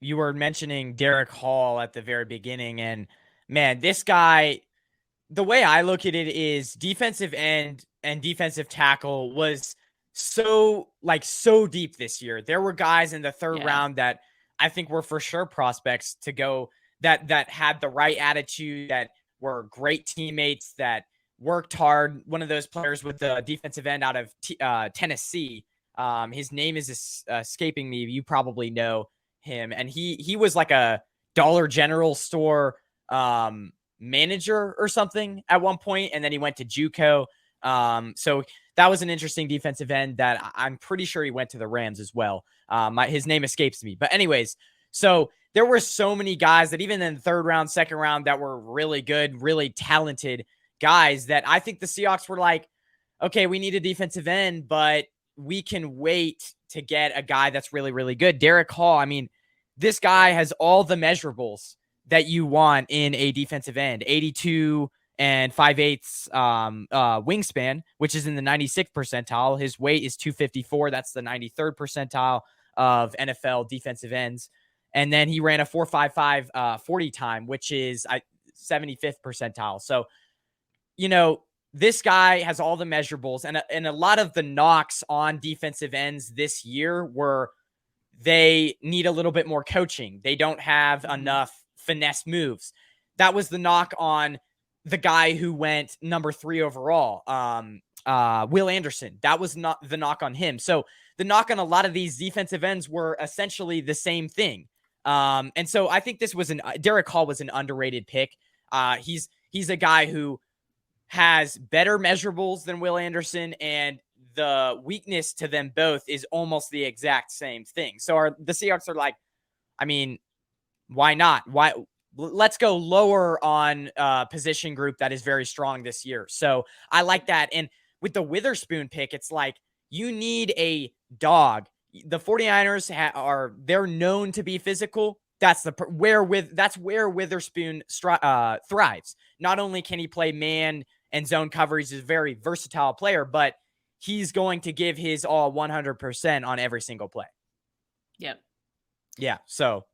you were mentioning Derrick Hall at the very beginning, and man, this guy, the way I look at it is defensive end and defensive tackle was so deep this year. There were guys in the third Yeah. round that I think were for sure prospects to go, that had the right attitude, that were great teammates, that worked hard. One of those players with the defensive end out of Tennessee. His name is escaping me. You probably know him, and he was like a Dollar General store manager or something at one point, and then he went to JUCO. So that was an interesting defensive end that I'm pretty sure he went to the Rams as well. His name escapes me, but anyways, so there were so many guys that even in the third round, second round, that were really good, really talented guys that I think the Seahawks were like, okay, we need a defensive end, but we can wait to get a guy that's really, really good. Derrick Hall, I mean, this guy has all the measurables that you want in a defensive end. 82 and 5/8 wingspan, which is in the 96th percentile. His weight is 254. That's the 93rd percentile of NFL defensive ends. And then he ran a 4.55 40 time, which is 75th percentile. So, this guy has all the measurables, and a lot of the knocks on defensive ends this year were they need a little bit more coaching. They don't have enough finesse moves. That was the knock on the guy who went number 3 overall, Will Anderson. That was not the knock on him. So the knock on a lot of these defensive ends were essentially the same thing. And so I think Derrick Hall was an underrated pick. He's a guy who has better measurables than Will Anderson, and the weakness to them both is almost the exact same thing. So the Seahawks are like, I mean, why not? Let's go lower on a position group that is very strong this year. So I like that. And with the Witherspoon pick, it's like you need a dog. The 49ers they're known to be physical. That's where Witherspoon thrives. Not only can he play man and zone coverage, he's a very versatile player, but he's going to give his all 100% on every single play. Yep. Yeah. So,